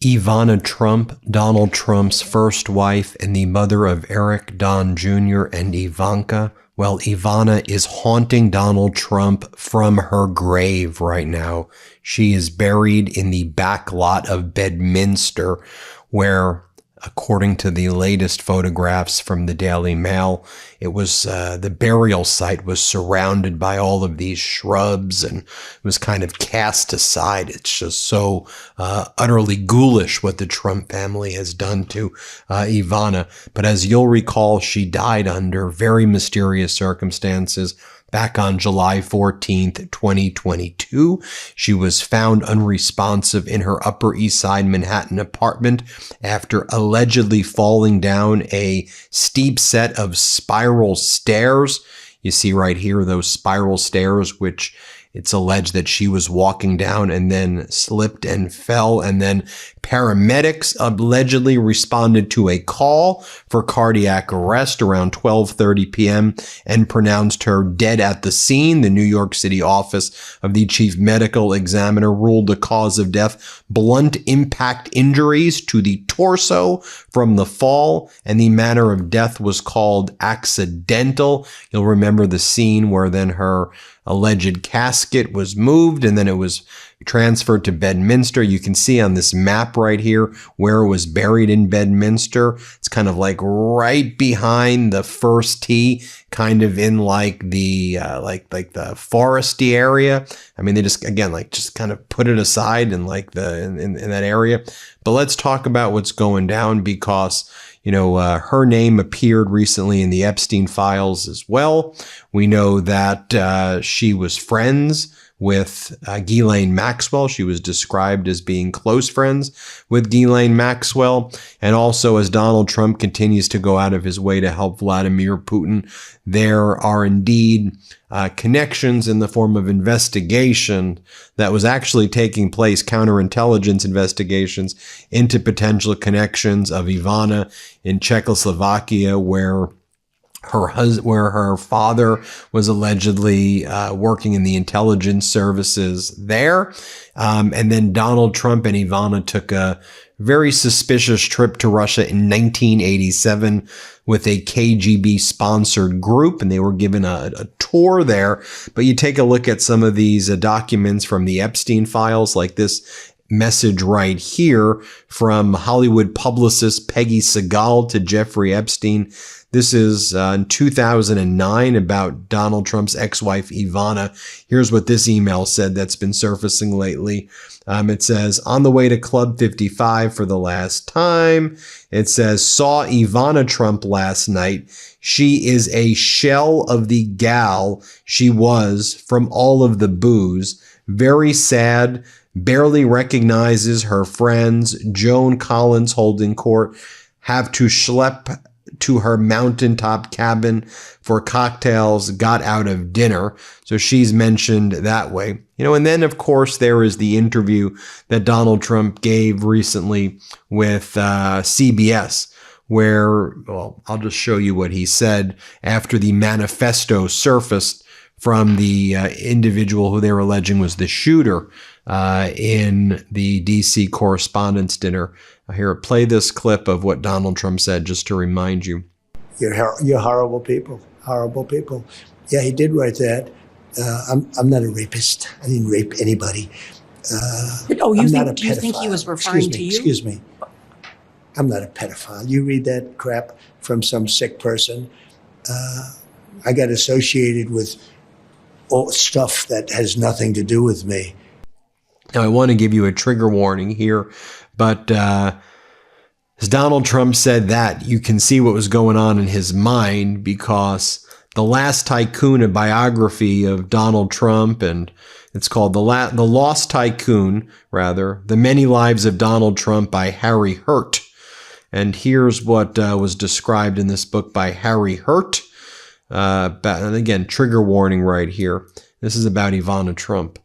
Ivana Trump, Donald Trump's first wife and the mother of Eric, Don Jr., and Ivanka. Well, Ivana is haunting Donald Trump from her grave right now. She is buried in the back lot of Bedminster, where, according to the latest photographs from the Daily Mail, it was the burial site was surrounded by all of these shrubs and was kind of cast aside. It's just so utterly ghoulish what the Trump family has done to Ivana. But as you'll recall, she died under very mysterious circumstances. Back on July 14th, 2022, she was found unresponsive in her Upper East Side Manhattan apartment after allegedly falling down a steep set of spiral stairs. You see right here those spiral stairs, which it's alleged that she was walking down and then slipped and fell, and then paramedics allegedly responded to a call for cardiac arrest around 12:30 p.m. and pronounced her dead at the scene. The New York City office of the chief medical examiner ruled the cause of death blunt impact injuries to the torso from the fall, and the manner of death was called accidental. You'll remember the scene where then her alleged casket was moved and then it was transferred to Bedminster. You can see on this map right here where it was buried in Bedminster. It's kind of like right behind the first tee, kind of in like the like the foresty area. I mean, they just, again, like just kind of put it aside in like in that area. But let's talk about what's going down, because you know, her name appeared recently in the Epstein files as well. We know that she was friends with Ghislaine Maxwell. She was described as being close friends with Ghislaine Maxwell. And also, as Donald Trump continues to go out of his way to help Vladimir Putin, there are indeed connections in the form of investigation that was actually taking place, counterintelligence investigations into potential connections of Ivana in Czechoslovakia, where her father was allegedly working in the intelligence services there. And then Donald Trump and Ivana took a very suspicious trip to Russia in 1987 with a KGB sponsored group, and they were given a tour there. But you take a look at some of these documents from the Epstein files, like this message right here from Hollywood publicist Peggy Segal to Jeffrey Epstein. This is in 2009 about Donald Trump's ex-wife, Ivana. Here's what this email said that's been surfacing lately. It says, on the way to Club 55 for the last time. It says, saw Ivana Trump last night. She is a shell of the gal she was from all of the booze. Very sad. Barely recognizes her friends. Joan Collins holding court. Have to schlep to her mountaintop cabin for cocktails, got out of dinner. So she's mentioned that way. You know, and then of course there is the interview that Donald Trump gave recently with CBS, where, well, I'll just show you what he said after the manifesto surfaced from the individual who they were alleging was the shooter in the DC Correspondents' Dinner. Here, play this clip of what Donald Trump said, just to remind you. You're horrible people, horrible people. Yeah, he did write that. I'm not a rapist. I didn't rape anybody. Do you think he was referring to you? Excuse me. I'm not a pedophile. You read that crap from some sick person. I got associated with all stuff that has nothing to do with me. Now, I want to give you a trigger warning here, but as Donald Trump said that, you can see what was going on in his mind, because The Last Tycoon, a biography of Donald Trump, and it's called The Lost Tycoon, rather, The Many Lives of Donald Trump by Harry Hurt. And here's what was described in this book by Harry Hurt. And again, trigger warning right here. This is about Ivana Trump.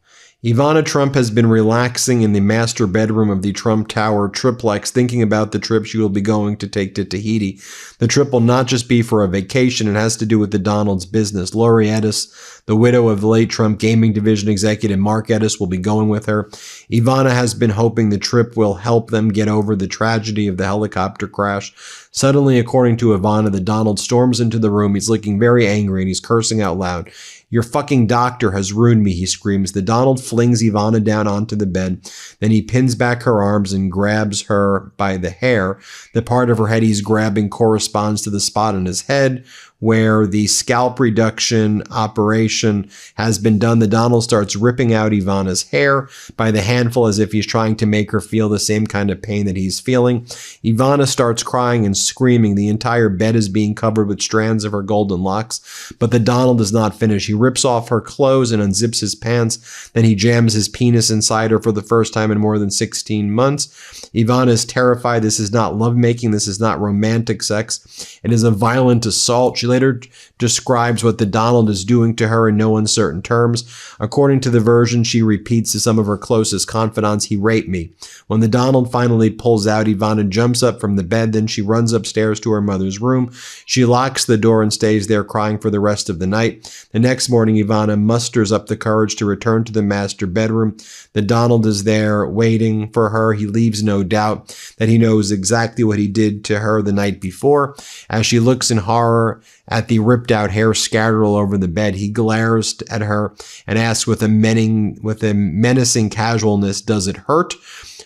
Ivana Trump has been relaxing in the master bedroom of the Trump Tower triplex, thinking about the trip she will be going to take to Tahiti. The trip will not just be for a vacation. It has to do with the Donald's business. Lori Edis, the widow of the late Trump gaming division executive Mark Edis, will be going with her. Ivana has been hoping the trip will help them get over the tragedy of the helicopter crash. Suddenly, according to Ivana, the Donald storms into the room. He's looking very angry and he's cursing out loud. "Your fucking doctor has ruined me," he screams. The Donald flings Ivana down onto the bed. Then he pins back her arms and grabs her by the hair. The part of her head he's grabbing corresponds to the spot on his head where the scalp reduction operation has been done. The Donald starts ripping out Ivana's hair by the handful as if he's trying to make her feel the same kind of pain that he's feeling. Ivana starts crying and screaming. The entire bed is being covered with strands of her golden locks, but the Donald does not finish. He rips off her clothes and unzips his pants. Then he jams his penis inside her for the first time in more than 16 months. Ivana is terrified. This is not lovemaking. This is not romantic sex. It is a violent assault. She later describes what the Donald is doing to her in no uncertain terms. According to the version she repeats to some of her closest confidants, "He raped me." When the Donald finally pulls out, Ivana jumps up from the bed. Then she runs upstairs to her mother's room. She locks the door and stays there crying for the rest of the night. The next morning, Ivana musters up the courage to return to the master bedroom. The Donald is there waiting for her. He leaves no doubt that he knows exactly what he did to her the night before. As she looks in horror at the ripped out hair scattered all over the bed, he glares at her and asks with a menacing casualness, "Does it hurt?"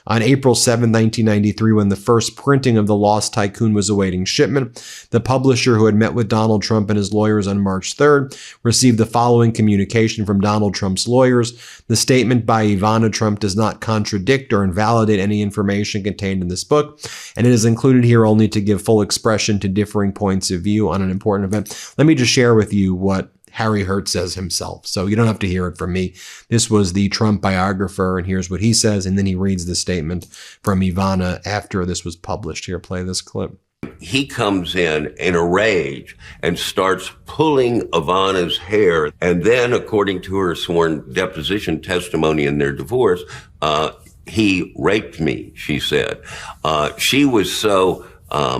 On April 7, 1993, when the first printing of The Lost Tycoon was awaiting shipment, the publisher, who had met with Donald Trump and his lawyers on March 3rd, received the following communication from Donald Trump's lawyers. The statement by Ivana Trump does not contradict or invalidate any information contained in this book, and it is included here only to give full expression to differing points of view on an important event. Let me just share with you what Harry Hurt says himself, so you don't have to hear it from me. This was the Trump biographer, and here's what he says, and then he reads the statement from Ivana after this was published. Here, play this clip. He comes in a rage and starts pulling Ivana's hair, and then, according to her sworn deposition testimony in their divorce, he raped me, she said. She was so...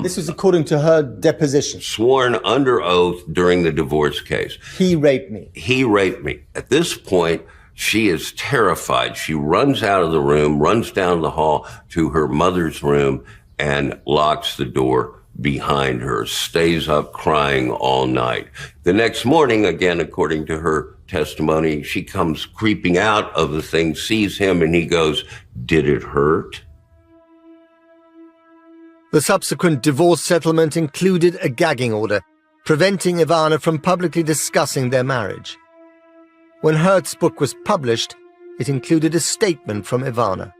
this was according to her deposition. Sworn under oath during the divorce case. He raped me. He raped me. At this point, she is terrified. She runs out of the room, runs down the hall to her mother's room, and locks the door behind her, stays up crying all night. The next morning, again, according to her testimony, she comes creeping out of the thing, sees him, and he goes, "Did it hurt?" The subsequent divorce settlement included a gagging order, preventing Ivana from publicly discussing their marriage. When Hurt's book was published, it included a statement from Ivana.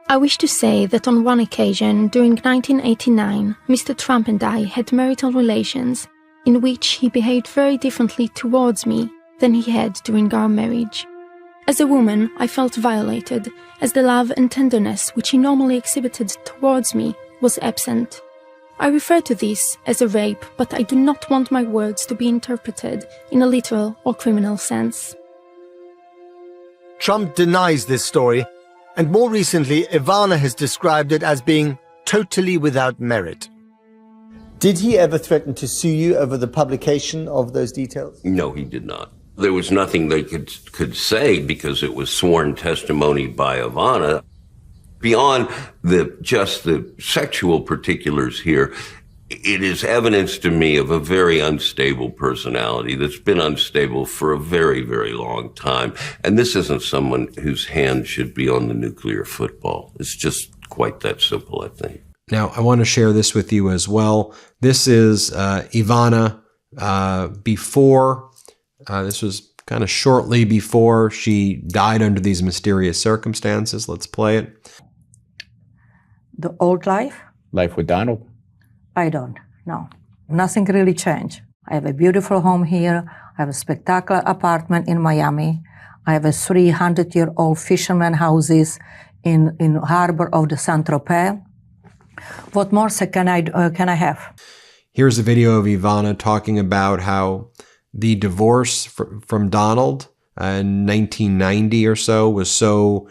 I wish to say that on one occasion during 1989, Mr. Trump and I had marital relations in which he behaved very differently towards me than he had during our marriage. As a woman, I felt violated, as the love and tenderness which he normally exhibited towards me was absent. I refer to this as a rape, but I do not want my words to be interpreted in a literal or criminal sense. Trump denies this story, and more recently, Ivana has described it as being totally without merit. Did he ever threaten to sue you over the publication of those details? No, he did not. There was nothing they could say because it was sworn testimony by Ivana. Beyond just the sexual particulars here, it is evidence to me of a very unstable personality that's been unstable for a very, very long time. And this isn't someone whose hand should be on the nuclear football. It's just quite that simple, I think. Now, I want to share this with you as well. This is Ivana before. This was kind of shortly before she died under these mysterious circumstances. Let's play it. The old life? Life with Donald? I don't, no. Nothing really changed. I have a beautiful home here. I have a spectacular apartment in Miami. I have a 300-year-old fisherman houses in harbor of the Saint-Tropez. What more can I have? Here's a video of Ivana talking about how the divorce from Donald in 1990 or so was so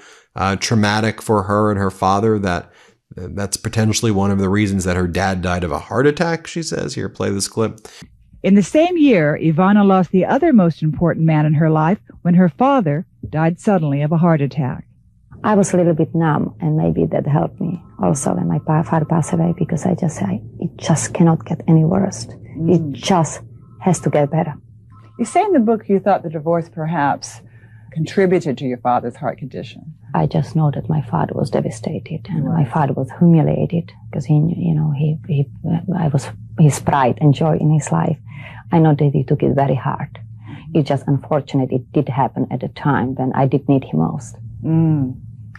traumatic for her and her father that that's potentially one of the reasons that her dad died of a heart attack, she says. Here, play this clip. In the same year, Ivana lost the other most important man in her life when her father died suddenly of a heart attack. I was a little bit numb, and maybe that helped me also when my father passed away, because I just say, it just cannot get any worse. It just has to get better. You say in the book you thought the divorce perhaps contributed to your father's heart condition. I just know that my father was devastated, and my father was humiliated because he I was his pride and joy in his life. I know that he took it very hard. It's just unfortunate it did happen at a time when I did need him most.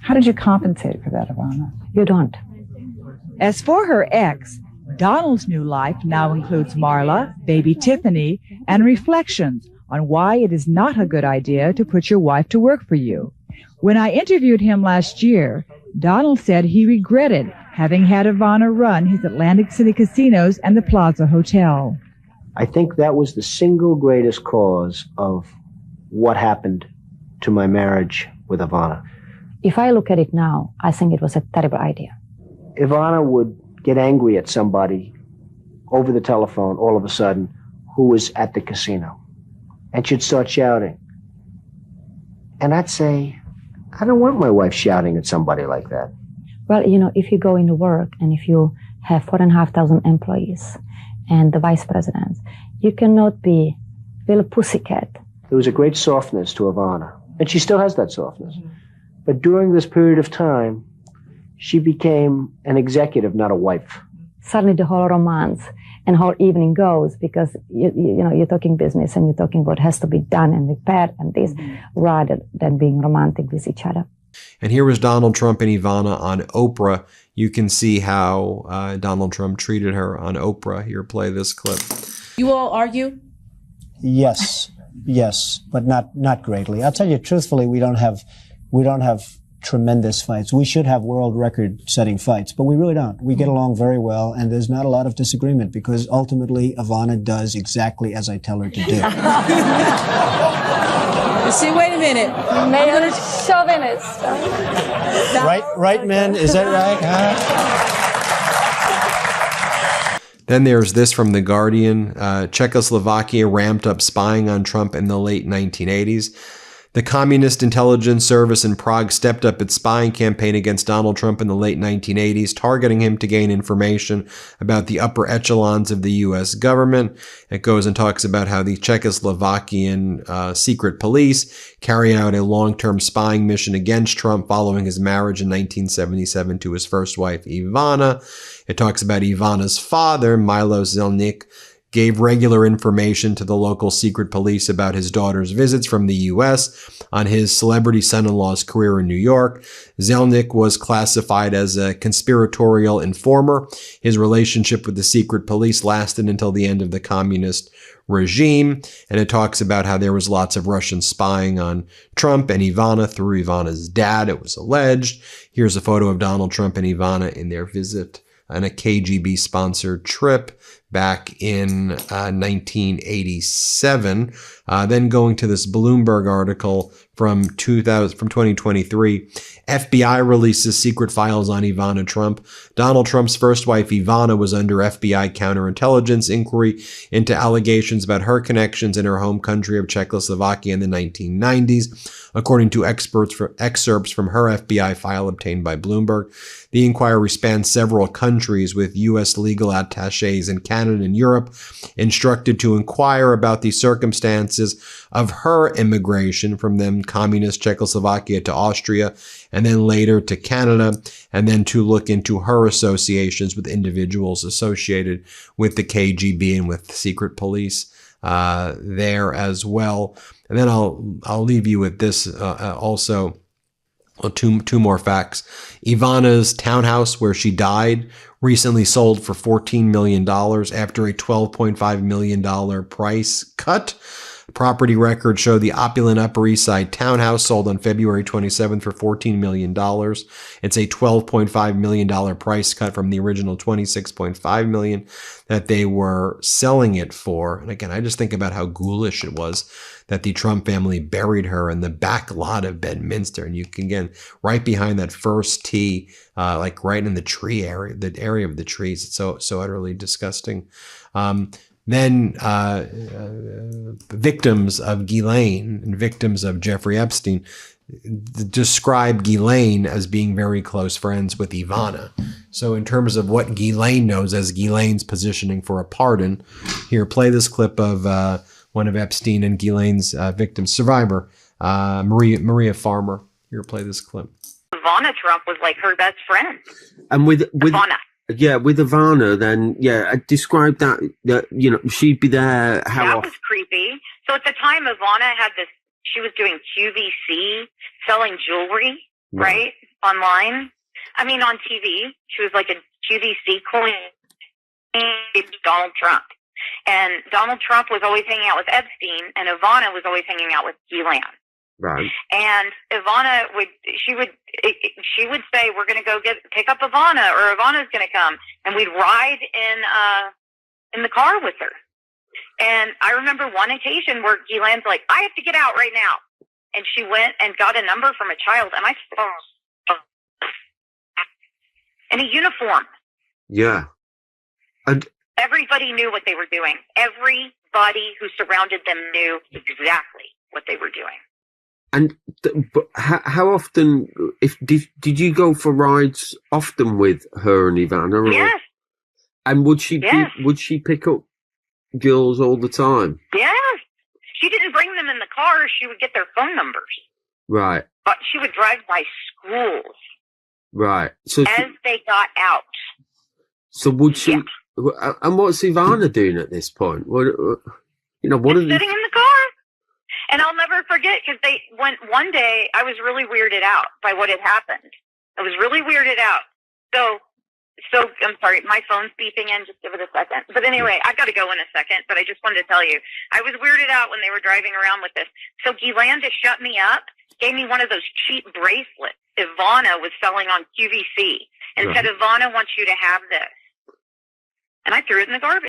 How did you compensate for that, Ivana? You don't. As for her ex, Donald's new life now includes Marla, baby Tiffany, and reflections on why it is not a good idea to put your wife to work for you. When I interviewed him last year, Donald said he regretted having had Ivana run his Atlantic City casinos and the Plaza Hotel. I think that was the single greatest cause of what happened to my marriage with Ivana. If I look at it now, I think it was a terrible idea. Ivana would get angry at somebody over the telephone all of a sudden who was at the casino. And she'd start shouting. And I'd say, I don't want my wife shouting at somebody like that. Well, if you go into work and if you have 4,500 employees and the vice presidents, you cannot be a little pussycat. There was a great softness to Ivana, and she still has that softness. But during this period of time, she became an executive, not a wife. Suddenly the whole romance and whole evening goes because you're talking business and you're talking what has to be done and repaired and this, rather than being romantic with each other. And here was Donald Trump and Ivana on Oprah. You can see how Donald Trump treated her on Oprah. Here, play this clip. You all argue? Yes, but not greatly. I'll tell you truthfully, we don't have tremendous fights. We should have world record-setting fights, but we really don't. We get along very well, and there's not a lot of disagreement because ultimately Ivana does exactly as I tell her to do. See, wait a minute. Chauvinist. Right, men? Is that right? Huh? Then there's this from The Guardian. Czechoslovakia ramped up spying on Trump in the late 1980s. The Communist Intelligence Service in Prague stepped up its spying campaign against Donald Trump in the late 1980s, targeting him to gain information about the upper echelons of the U.S. government. It goes and talks about how the Czechoslovakian secret police carry out a long-term spying mission against Trump following his marriage in 1977 to his first wife, Ivana. It talks about Ivana's father, Milo Zelnik, gave regular information to the local secret police about his daughter's visits from the U.S. on his celebrity son-in-law's career in New York. Zelnik was classified as a conspiratorial informer. His relationship with the secret police lasted until the end of the communist regime, and it talks about how there was lots of Russian spying on Trump and Ivana through Ivana's dad, it was alleged. Here's a photo of Donald Trump and Ivana in their visit on a KGB-sponsored trip back in 1987. Then going to this Bloomberg article from 2023, FBI releases secret files on Ivana Trump. Donald Trump's first wife, Ivana, was under FBI counterintelligence inquiry into allegations about her connections in her home country of Czechoslovakia in the 1990s, according to excerpts from her FBI file obtained by Bloomberg. The inquiry spans several countries, with U.S. legal attaches in Canada and Europe instructed to inquire about the circumstances of her immigration from then communist Czechoslovakia to Austria, and then later to Canada, and then to look into her associations with individuals associated with the KGB and with secret police there as well. And then I'll leave you with this also. Well, two more facts. Ivana's townhouse where she died recently sold for $14 million after a $12.5 million price cut. Property records show the opulent Upper East Side townhouse sold on February 27th for $14 million. It's a $12.5 million price cut from the original $26.5 million that they were selling it for. And again, I just think about how ghoulish it was that the Trump family buried her in the back lot of Bedminster. And you can, again, right behind that first tee, like right in the tree area, the area of the trees. It's so utterly disgusting. Then victims of Ghislaine and victims of Jeffrey Epstein describe Ghislaine as being very close friends with Ivana. So in terms of what Ghislaine knows as Ghislaine's positioning for a pardon, here, play this clip of one of Epstein and Ghislaine's victims, survivor, Maria Farmer. Here, play this clip. Ivana Trump was like her best friend. And with Ivana. Yeah, with Ivana, then, yeah, describe that, you know, she'd be there, how That often? was creepy. So at the time, Ivana had this, she was doing QVC, selling jewelry, right? Online. I mean, on TV. She was like a QVC queen. Donald Trump. And Donald Trump was always hanging out with Epstein, and Ivana was always hanging out with Ghislaine. Right. And Ivana would say, we're going to go pick up Ivana, or Ivana's going to come. And we'd ride in the car with her. And I remember one occasion where Ghislaine's like, I have to get out right now. And she went and got a number from a child. And I saw in a uniform. Yeah. And everybody knew what they were doing. Everybody who surrounded them knew exactly what they were doing. And but how often? Did you go for rides often with her and Ivana? Or, yes. And would she pick up girls all the time? Yes. She didn't bring them in the car. She would get their phone numbers. Right. But she would drive by schools. Right. So as they got out. So would she? Yeah. And what's Ivana doing at this point? What sitting in the car. And I'll never forget, because one day I was really weirded out by what had happened. I was really weirded out. So I'm sorry, my phone's beeping in. Just give it a second. But anyway, I've got to go in a second, but I just wanted to tell you, I was weirded out when they were driving around with this. So Ghislaine just shut me up, gave me one of those cheap bracelets Ivana was selling on QVC, and said, Ivana wants you to have this. And I threw it in the garbage.